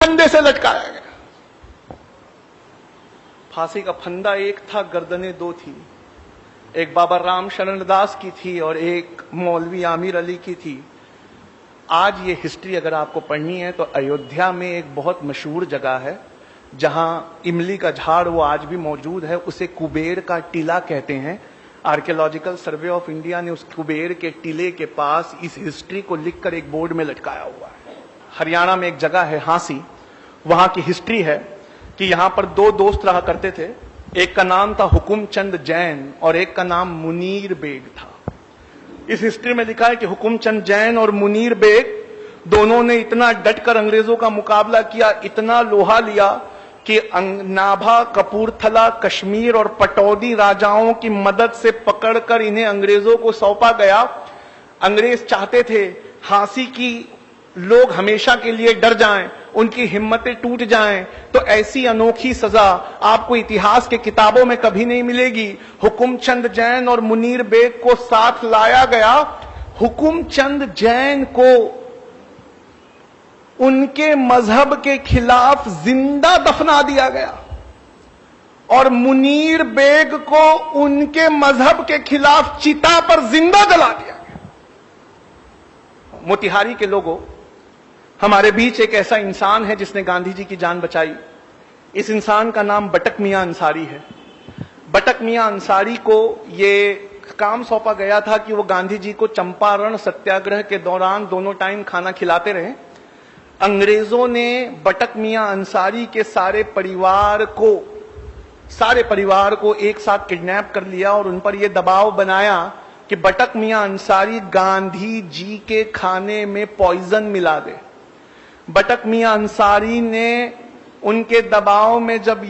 फंदे से लटकाया गया। फांसी का फंदा एक था, गर्दनें दो थी। एक बाबा राम शरण दास की थी और एक मौलवी आमिर अली की थी। आज ये हिस्ट्री अगर आपको पढ़नी है तो अयोध्या में एक बहुत मशहूर जगह है जहां इमली का झाड़ वो आज भी मौजूद है, उसे कुबेर का टीला कहते हैं। आर्कियोलॉजिकल सर्वे ऑफ इंडिया ने उस कुबेर के टीले के पास इस हिस्ट्री को लिखकर एक बोर्ड में लटकाया हुआ है। हरियाणा में एक जगह है हांसी, वहां की हिस्ट्री है कि यहां पर दो दोस्त रहा करते थे। एक का नाम था हुकुमचंद जैन और एक का नाम मुनीर बेग था। इस हिस्ट्री में लिखा है कि हुकुमचंद जैन और मुनीर बेग दोनों ने इतना डटकर अंग्रेजों का मुकाबला किया, इतना लोहा लिया कि नाभा, कपूरथला, कश्मीर और पटौदी राजाओं की मदद से पकड़कर इन्हें अंग्रेजों को सौंपा गया। अंग्रेज चाहते थे हांसी की लोग हमेशा के लिए डर जाएं, उनकी हिम्मतें टूट जाएं, तो ऐसी अनोखी सजा आपको इतिहास के किताबों में कभी नहीं मिलेगी। हुकुमचंद जैन और मुनीर बेग को साथ लाया गया। हुकुमचंद जैन को उनके मजहब के खिलाफ जिंदा दफना दिया गया और मुनीर बेग को उनके मजहब के खिलाफ चिता पर जिंदा जला दिया गया। मोतिहारी के लोगों, हमारे बीच एक ऐसा इंसान है जिसने गांधी जी की जान बचाई। इस इंसान का नाम बटक मियां अंसारी है। बटक मियां अंसारी को ये काम सौंपा गया था कि वो गांधी जी को चंपारण सत्याग्रह के दौरान दोनों टाइम खाना खिलाते रहे। अंग्रेजों ने बटक मियां अंसारी के सारे परिवार को एक साथ किडनैप कर लिया और उन पर यह दबाव बनाया कि बटक मियां अंसारी गांधी जी के खाने में पॉइजन मिला दे। बटक मियां अंसारी ने उनके दबाव में जब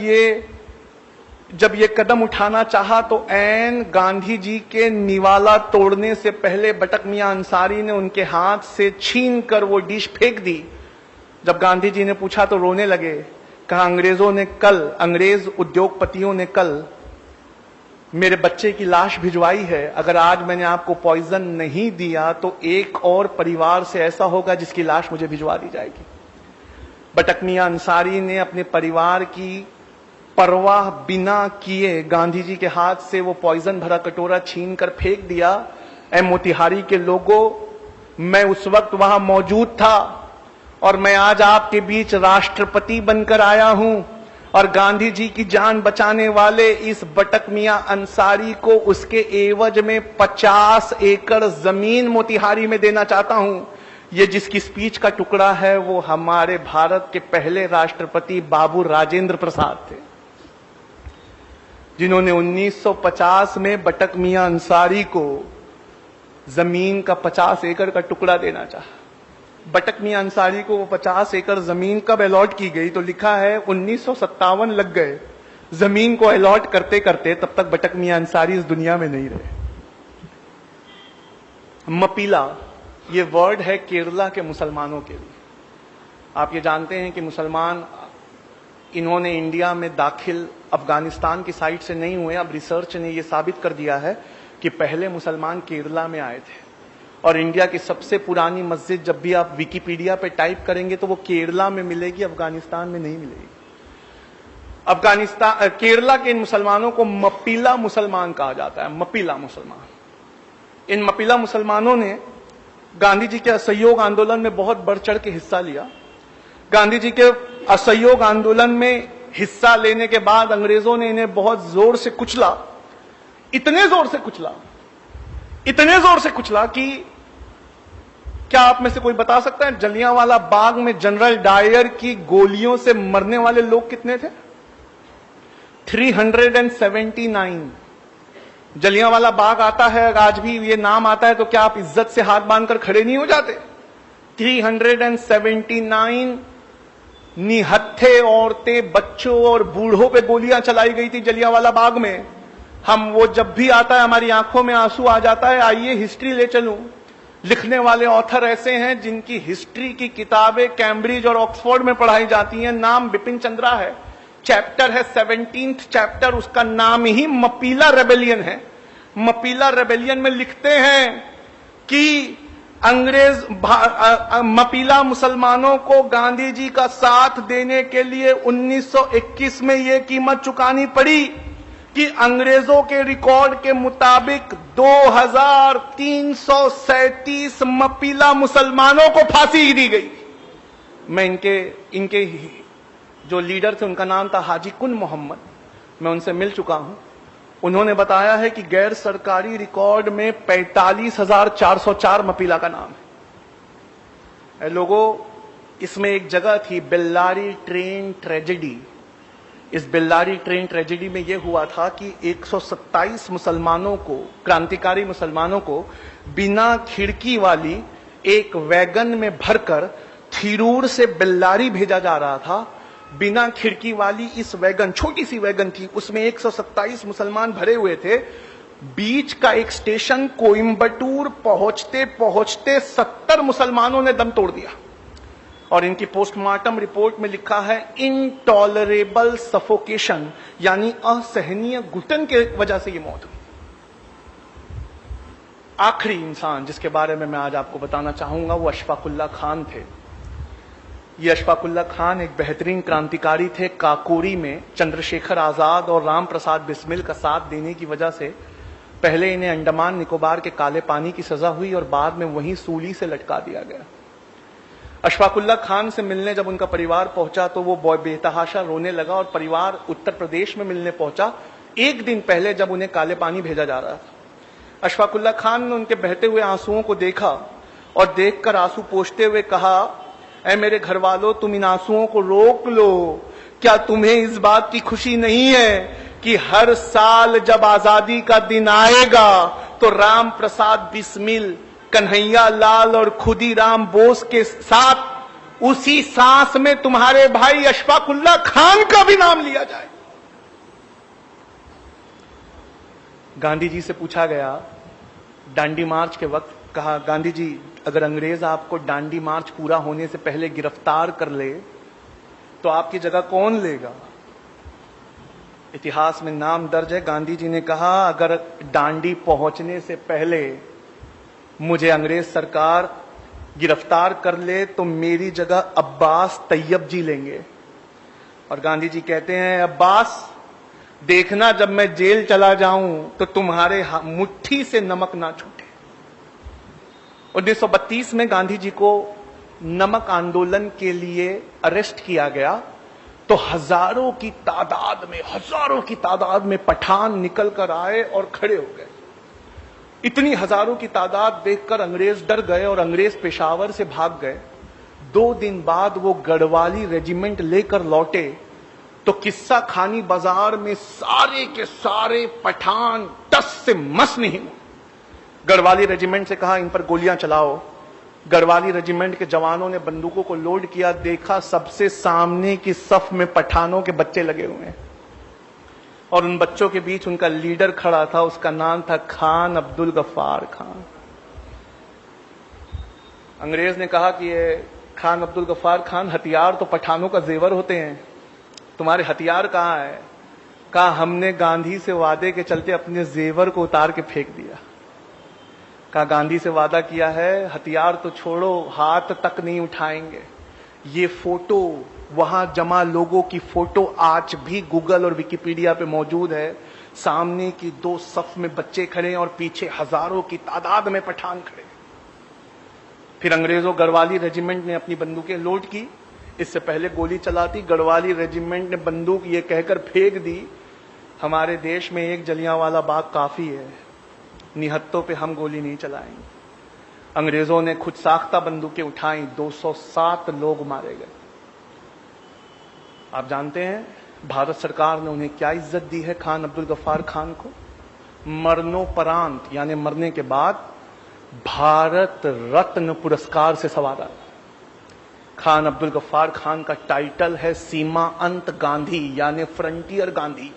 ये कदम उठाना चाहा तो ऐन गांधी जी के निवाला तोड़ने से पहले बटक मियां अंसारी ने उनके हाथ से छीन कर वो डिश फेंक दी। जब गांधी जी ने पूछा तो रोने लगे। कहा अंग्रेज उद्योगपतियों ने कल मेरे बच्चे की लाश भिजवाई है, अगर आज मैंने आपको पॉइजन नहीं दिया तो एक और परिवार से ऐसा होगा जिसकी लाश मुझे भिजवा दी जाएगी। बटक मियां अंसारी ने अपने परिवार की परवाह बिना किए गांधी जी के हाथ से वो पॉइजन भरा कटोरा छीन कर फेंक दिया। ऐ मोतिहारी के लोगों, मैं उस वक्त वहां मौजूद था और मैं आज आपके बीच राष्ट्रपति बनकर आया हूं और गांधी जी की जान बचाने वाले इस बटक मियां अंसारी को उसके एवज में 50 एकड़ जमीन मोतिहारी में देना चाहता हूं। ये जिसकी स्पीच का टुकड़ा है वो हमारे भारत के पहले राष्ट्रपति बाबू राजेंद्र प्रसाद थे, जिन्होंने 1950 में बटक मियां अंसारी को जमीन का 50 एकड़ का टुकड़ा देना चाहा। बटक मियां अंसारी को वो 50 एकड़ जमीन कब अलॉट की गई तो लिखा है 1957 लग गए जमीन को अलॉट करते करते, तब तक बटक मियां अंसारी इस दुनिया में नहीं रहे। मपीला ये वर्ड है केरला के मुसलमानों के लिए। आप ये जानते हैं कि मुसलमान इन्होंने इंडिया में दाखिल अफगानिस्तान की साइड से नहीं हुए। अब रिसर्च ने यह साबित कर दिया है कि पहले मुसलमान केरला में आए थे और इंडिया की सबसे पुरानी मस्जिद जब भी आप विकिपीडिया पे टाइप करेंगे तो वो केरला में मिलेगी, अफगानिस्तान में नहीं मिलेगी। केरला के इन मुसलमानों को मपीला मुसलमान कहा जाता है। मपीला मुसलमान। इन मपीला मुसलमानों ने गांधी जी के असहयोग आंदोलन में बहुत बढ़ चढ़ के हिस्सा लिया। गांधी जी के असहयोग आंदोलन में हिस्सा लेने के बाद अंग्रेजों ने इन्हें बहुत जोर से कुचला, इतने जोर से कुचला कि क्या आप में से कोई बता सकता है जलियांवाला बाग में जनरल डायर की गोलियों से मरने वाले लोग कितने थे? 379। जलियांवाला बाग आता है, आज भी ये नाम आता है तो क्या आप इज्जत से हाथ बांधकर खड़े नहीं हो जाते? 379 निहत्थे औरतें, बच्चों और बूढ़ों पे गोलियां चलाई गई थी जलियांवाला बाग में। हम वो जब भी आता है हमारी आंखों में आंसू आ जाता है। आइए हिस्ट्री ले चलूं। लिखने वाले ऑथर ऐसे हैं जिनकी हिस्ट्री की किताबें कैम्ब्रिज और ऑक्सफोर्ड में पढ़ाई जाती हैं। नाम बिपिन चंद्रा है। चैप्टर है 17th चैप्टर, उसका नाम ही मपीला रेबेलियन है। मपीला रेबेलियन में लिखते हैं कि अंग्रेज मपीला मुसलमानों को गांधी जी का साथ देने के लिए 1921 में यह कीमत चुकानी पड़ी कि अंग्रेजों के रिकॉर्ड के मुताबिक 2337 मपीला मुसलमानों को फांसी दी गई। मैं इनके जो लीडर थे उनका नाम था हाजी कुन मोहम्मद, मैं उनसे मिल चुका हूं। उन्होंने बताया है कि गैर सरकारी रिकॉर्ड में 45,404 मपीला का नाम है। लोगों, इसमें एक जगह थी बेल्लारी ट्रेन ट्रेजेडी। इस बेल्लारी ट्रेन ट्रेजेडी में यह हुआ था कि 127 मुसलमानों को, क्रांतिकारी मुसलमानों को बिना खिड़की वाली एक वैगन में भरकर थिरूर से बेल्लारी भेजा जा रहा था। बिना खिड़की वाली इस वैगन, छोटी सी वैगन थी, उसमें 127 मुसलमान भरे हुए थे। बीच का एक स्टेशन कोयंबटूर पहुंचते पहुंचते 70 मुसलमानों ने दम तोड़ दिया और इनकी पोस्टमार्टम रिपोर्ट में लिखा है इनटॉलरेबल सफोकेशन, यानी असहनीय घुटन के वजह से ये मौत हुई। आखिरी इंसान जिसके बारे में मैं आज आपको बताना चाहूंगा वो अशफाकुल्ला खान थे। ये अशफाकुल्ला खान एक बेहतरीन क्रांतिकारी थे। काकोरी में चंद्रशेखर आजाद और राम प्रसाद बिस्मिल का साथ देने की वजह से पहले इन्हें अंडमान निकोबार के काले पानी की सजा हुई और बाद में वहीं सूली से लटका दिया गया। अशफाकुल्ला खान से मिलने जब उनका परिवार पहुंचा तो वो बेतहाशा रोने लगा और परिवार उत्तर प्रदेश में मिलने पहुंचा एक दिन पहले जब उन्हें काले पानी भेजा जा रहा था। अशफाकुल्ला खान ने उनके बहते हुए आंसुओं को देखा और देखकर आंसू पोंछते हुए कहा, ऐ मेरे घर वालों, तुम इन आंसुओं को रोक लो। क्या तुम्हें इस बात की खुशी नहीं है कि हर साल जब आजादी का दिन आएगा तो राम प्रसाद बिस्मिल, कन्हैया लाल और खुदीराम बोस के साथ उसी सांस में तुम्हारे भाई अशफाकुल्ला खान का भी नाम लिया जाए। गांधी जी से पूछा गया दांडी मार्च के वक्त, कहा गांधी जी अगर अंग्रेज आपको दांडी मार्च पूरा होने से पहले गिरफ्तार कर ले तो आपकी जगह कौन लेगा? इतिहास में नाम दर्ज है, गांधी जी ने कहा अगर दांडी पहुंचने से पहले मुझे अंग्रेज सरकार गिरफ्तार कर ले तो मेरी जगह अब्बास तैयब जी लेंगे। और गांधी जी कहते हैं, अब्बास देखना जब मैं जेल चला जाऊं तो तुम्हारे मुट्ठी से नमक ना छूटे। 1932 में गांधी जी को नमक आंदोलन के लिए अरेस्ट किया गया तो हजारों की तादाद में पठान निकल कर आए और खड़े हो गए। इतनी हजारों की तादाद देखकर अंग्रेज डर गए और अंग्रेज पेशावर से भाग गए। 2 दिन बाद वो गढ़वाली रेजिमेंट लेकर लौटे तो किस्सा खानी बाजार में सारे के सारे पठान टस से मस नहीं हुए। गढ़वाली रेजिमेंट से कहा इन पर गोलियां चलाओ। गढ़वाली रेजिमेंट के जवानों ने बंदूकों को लोड किया, देखा सबसे सामने की सफ में पठानों के बच्चे लगे हुए हैं और उन बच्चों के बीच उनका लीडर खड़ा था, उसका नाम था खान अब्दुल गफ्फार खान। अंग्रेज ने कहा कि ये खान अब्दुल गफ्फार खान, हथियार तो पठानों का जेवर होते हैं, तुम्हारे हथियार कहां है? कहा हमने गांधी से वादे के चलते अपने जेवर को उतार के फेंक दिया। कहा गांधी से वादा किया है, हथियार तो छोड़ो, हाथ तक नहीं उठाएंगे। ये फोटो, वहां जमा लोगों की फोटो आज भी गूगल और विकिपीडिया पे मौजूद है। सामने की 2 सफ में बच्चे खड़े और पीछे हजारों की तादाद में पठान खड़े। फिर अंग्रेजों गढ़वाली रेजिमेंट ने अपनी बंदूकें लोड की। इससे पहले गोली चलाती, गढ़वाली रेजिमेंट ने बंदूक ये कहकर फेंक दी, हमारे देश में एक जलियांवाला बाग काफी है, निहत्तों पे हम गोली नहीं चलाएंगे। अंग्रेजों ने खुद साख्ता बंदूकें उठाई, 207 लोग मारे गए। आप जानते हैं भारत सरकार ने उन्हें क्या इज्जत दी है खान अब्दुल गफ्फार खान को? मरणोपरांत यानी मरने के बाद भारत रत्न पुरस्कार से सवारा। खान अब्दुल गफ्फार खान का टाइटल है सीमा अंत गांधी यानी फ्रंटियर गांधी।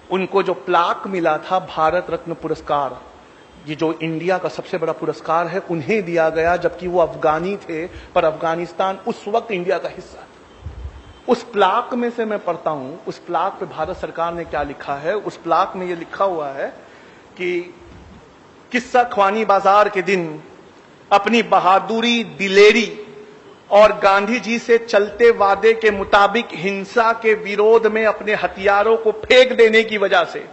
उनको जो प्लाक मिला था भारत रत्न पुरस्कार, ये जो इंडिया का सबसे बड़ा पुरस्कार है, उन्हें दिया गया, जबकि वो अफगानी थे पर अफगानिस्तान उस वक्त इंडिया का हिस्सा था। उस प्लाक में से मैं पढ़ता हूं, उस प्लाक पे भारत सरकार ने क्या लिखा है। उस प्लाक में ये लिखा हुआ है कि किस्सा ख्वानी बाजार के दिन अपनी बहादुरी, दिलेरी और गांधी जी से चलते वादे के मुताबिक हिंसा के विरोध में अपने हथियारों को फेंक देने की वजह से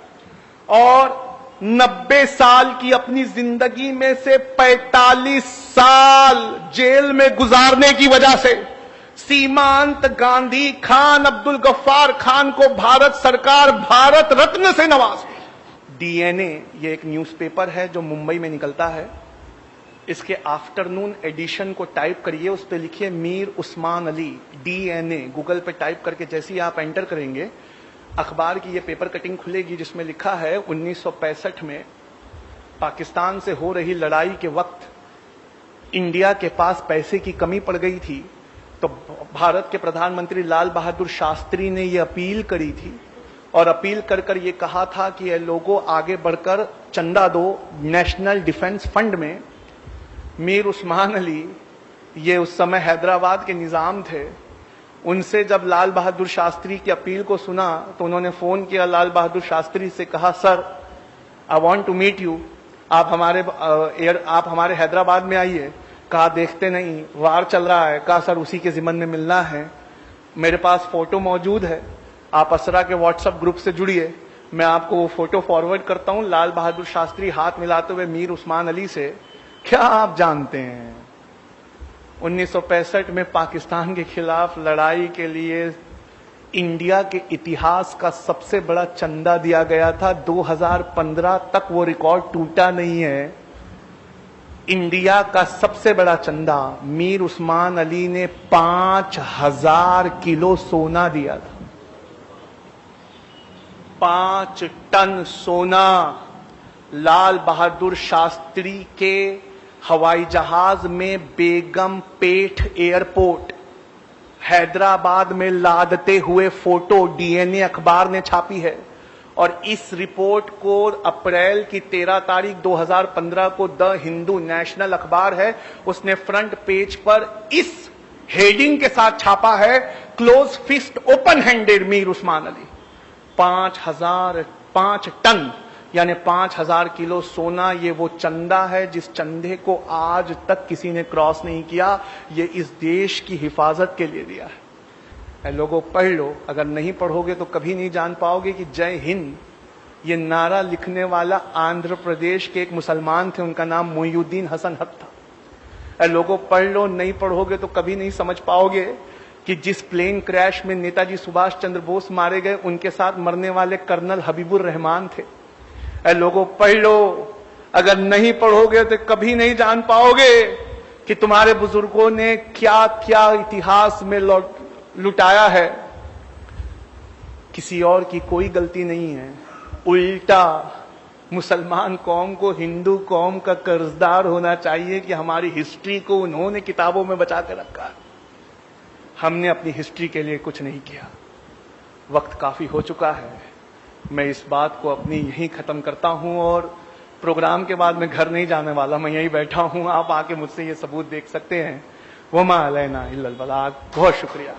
और 90 साल की अपनी जिंदगी में से 45 साल जेल में गुजारने की वजह से सीमांत गांधी खान अब्दुल गफ्फार खान को भारत सरकार भारत रत्न से नवाजी। डीएनए ये एक न्यूज़पेपर है जो मुंबई में निकलता है। इसके आफ्टरनून एडिशन को टाइप करिए, उस पर लिखिए मीर उस्मान अली डीएनए। गूगल पे टाइप करके जैसे ही आप एंटर करेंगे अखबार की ये पेपर कटिंग खुलेगी जिसमें लिखा है 1965 में पाकिस्तान से हो रही लड़ाई के वक्त इंडिया के पास पैसे की कमी पड़ गई थी, तो भारत के प्रधानमंत्री लाल बहादुर शास्त्री ने ये अपील करी थी और अपील कर कर ये कहा था कि ये लोगों आगे बढ़कर चंदा दो नेशनल डिफेंस फंड में। मीर उस्मान अली ये उस समय हैदराबाद के निजाम थे। उनसे जब लाल बहादुर शास्त्री की अपील को सुना तो उन्होंने फोन किया लाल बहादुर शास्त्री से, कहा sir I want to meet you, आप हमारे हैदराबाद में आइए। कहा देखते नहीं, वार चल रहा है। कहा सर उसी के जिम्मन में मिलना है, मेरे पास फोटो मौजूद है, आप असरा के व्हाट्सएप ग्रुप से जुड़िए, मैं आपको वो फोटो फॉरवर्ड करता हूं। लाल बहादुर शास्त्री हाथ मिलाते हुए मीर उस्मान अली से, क्या आप जानते हैं 1965 में पाकिस्तान के खिलाफ लड़ाई के लिए इंडिया के इतिहास का सबसे बड़ा चंदा दिया गया था। 2015 तक वो रिकॉर्ड टूटा नहीं है। इंडिया का सबसे बड़ा चंदा मीर उस्मान अली ने 5000 किलो सोना दिया था। 5 टन सोना लाल बहादुर शास्त्री के हवाई जहाज में बेगम पेठ एयरपोर्ट हैदराबाद में लादते हुए फोटो डीएनए अखबार ने छापी है। और इस रिपोर्ट को अप्रैल की 13 तारीख 2015 को द हिंदू नेशनल अखबार है, उसने फ्रंट पेज पर इस हेडिंग के साथ छापा है, close fist open handed Mir Osman Ali. 5 ton यानी 5000 किलो सोना, ये वो चंदा है जिस चंदे को आज तक किसी ने क्रॉस नहीं किया। ये इस देश की हिफाजत के लिए दिया है। लोगों पढ़ लो, अगर नहीं पढ़ोगे तो कभी नहीं जान पाओगे कि जय हिंद ये नारा लिखने वाला आंध्र प्रदेश के एक मुसलमान थे, उनका नाम मोइनुद्दीन हसन हक था। लोगों पढ़ लो, नहीं पढ़ोगे तो कभी नहीं समझ पाओगे कि जिस प्लेन क्रैश में नेताजी सुभाष चंद्र बोस मारे गए उनके साथ मरने वाले कर्नल हबीबुर रहमान थे। लोगों पढ़ लो, अगर नहीं पढ़ोगे तो कभी नहीं जान पाओगे कि तुम्हारे बुजुर्गों ने क्या क्या इतिहास में लुटाया है। किसी और की कोई गलती नहीं है, उल्टा मुसलमान कौम को हिंदू कौम का कर्जदार होना चाहिए कि हमारी हिस्ट्री को उन्होंने किताबों में बचा कर रखा। हमने अपनी हिस्ट्री के लिए कुछ नहीं किया। वक्त काफी हो चुका है, मैं इस बात को अपनी यहीं खत्म करता हूं और प्रोग्राम के बाद मैं घर नहीं जाने वाला, मैं यहीं बैठा हूं। आप आके मुझसे ये सबूत देख सकते हैं। वमा अलैना इल्लल बलाग। बहुत शुक्रिया।